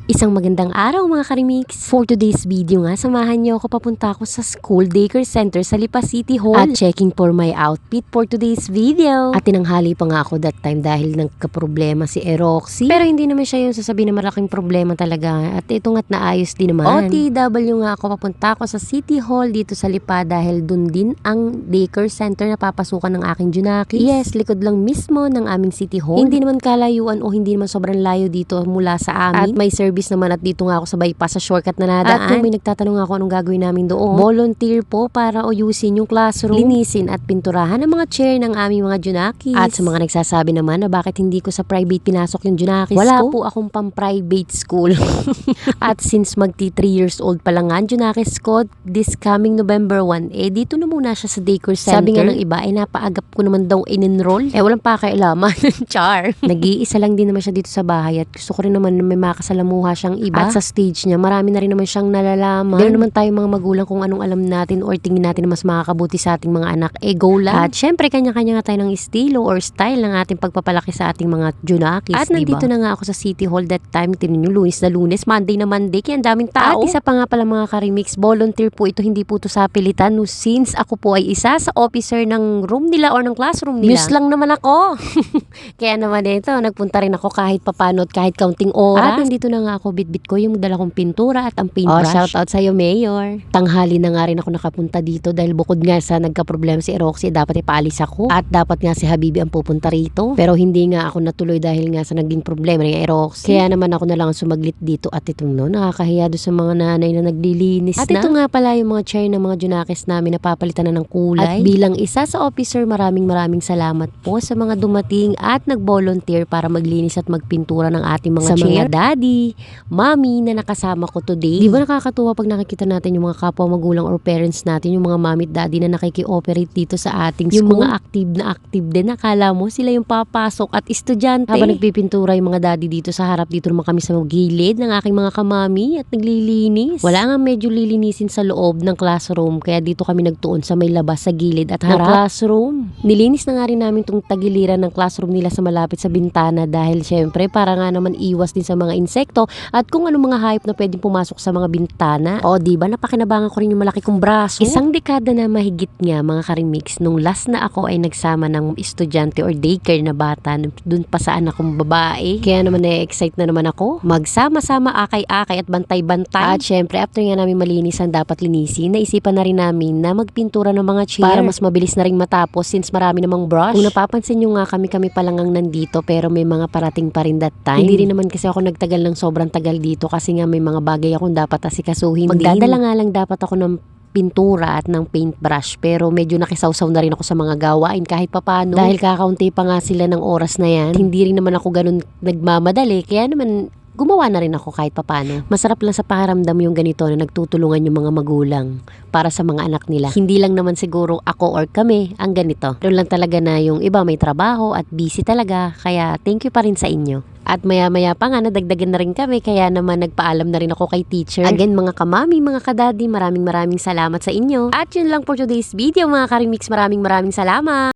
Isang magandang araw mga karimix. For today's video nga, samahan niyo ako papunta ako sa school daycare center sa Lipa City Hall at checking for my outfit for today's video. At tinanghali pa nga ako that time dahil nagka-problema si Eroxy. Pero hindi naman siya yung sasabihin na malaking problema talaga. At ito nga't naayos din naman. OTW nga ako, papunta ako sa City Hall dito sa Lipa dahil dun din ang daycare center na papasukan ng aking Junakis. Yes, likod lang mismo ng aming City Hall. Hindi naman kalayuan o hindi naman sobrang layo dito mula sa amin. At may service naman at dito nga ako sa bypass sa shortcut na nadaan. At kung may nagtatanong ako anong gagawin namin doon, volunteer po para uyusin yung classroom, linisin at pinturahan ang mga chair ng aming mga Junakis. At sa mga nagsasabi naman na bakit hindi ko sa private pinasok yung Junakis wala po akong pang-private school. At since magti 3 years old pa lang nga ang Junakis ko, this coming November 1, dito na muna siya sa daycare center. Sabi nga ng iba, napaagap ko naman daw in-enroll. Walang pakailaman. Char. Nag-iisa lang din naman siya dito sa bahay at gusto ko rin naman na may makasalamuha siyang iba. At sa stage niya, marami na rin naman siyang nalalaman. Meron naman tayong mga magulang kung anong alam natin or tingin natin na mas makakabuti sa ating mga anak. Go lang. At syempre, kanya-kanya nga tayo ng estilo or style ng ating pagpapalaki sa ating mga Junakis. At nandito na nga ako sa City Hall that time. Tinan nyo, Lunes na Lunes, Monday na Monday, kaya ang daming tao. At isa pa nga pala mga karimix, volunteer po ito, hindi po ito sa pilitan. No, since ako po ay isa sa officer ng room nila or ng classroom nila. News lang naman ako. Kaya naman ito, nagpunta rin ako kahit papano at kahit counting oras. At nandito na nga ako, bitbit ko yung dala kong pintura at ang paintbrush. Shout out sa'yo, Mayor. Tanghali na nga rin ako nakapunta dito dahil bukod nga sa nagka-problema si Eroxy, dapat ipaalis ako. At dapat nga si Habibi ang pupunta rito. Pero hindi nga ako natuloy dahil nga sa naging problema ni Eroxy. Kaya naman ako na lang sumaglit dito at ito no, nakakahiya doon sa mga nanay na naglilinis at na. At ito nga pala yung mga chair ng mga Junakis namin na papalitan na ng kulay. At bilang isa sa officer, maraming salamat po sa mga dumating at nag-volunteer para maglinis at magpintura ng ating mga chair. Mga daddy, mami na nakasama ko today. Di ba nakakatuwa pag nakikita natin yung mga kapwa magulang or parents natin, yung mga mami at daddy na nakiki-operate dito sa ating school. Yung mga active din. Nakala mo sila yung papasok at estudyante. Habang nagpipintura yung mga daddy dito sa harap, dito naman kami sa gilid ng aking mga kamami at naglilinis. Wala nga medyo lilinisin sa loob ng classroom, kaya dito kami nagtuon sa may labas sa gilid at harap ng classroom. Nilinis na nga rin namin tong tagiliran ng classroom nila sa malapit sa bintana dahil syempre para nga naman iwas din sa mga insekto at kung ano mga hayop na pwedeng pumasok sa mga bintana. O diba, napakinabangan ko rin yung malaki kong braso. Isang dekada na mahigit nga mga karimix, nung last na ako ay nagsama ng estudyante or daycare na bata, dun pa sa anak kong babae. Kaya naman na-excite na naman ako. Magsama-sama, akay-akay at bantay-bantay. At syempre, after nga namin malinisan, dapat linisin, naisipan na rin namin na magpintura ng mga chair para mas mabilis na rin matapos since marami namang brush. Kung napapansin nyo nga, kami pa lang ang nandito pero may mga parating pa rin that time. Hindi rin naman kasi ako nagtagal ng sobrang tagal dito kasi nga may mga bagay akong dapat asikasuhin. Magdadala nga lang dapat ako ng pintura at ng paintbrush pero medyo nakisawsaw na rin ako sa mga gawain kahit papano dahil kakaunti pa nga sila ng oras na yan. Hindi rin naman ako ganun nagmamadali kaya naman gumawa na rin ako kahit papano. Masarap lang sa pakiramdam yung ganito na nagtutulungan yung mga magulang para sa mga anak nila. Hindi lang naman siguro ako or kami ang ganito. Pero lang talaga na yung iba may trabaho at busy talaga. Kaya thank you pa rin sa inyo. At maya-maya pa nga nadagdagan na rin kami kaya naman nagpaalam na rin ako kay teacher. Again mga kamami, mga kadadi, maraming salamat sa inyo. At yun lang for today's video mga karimix. Maraming salamat.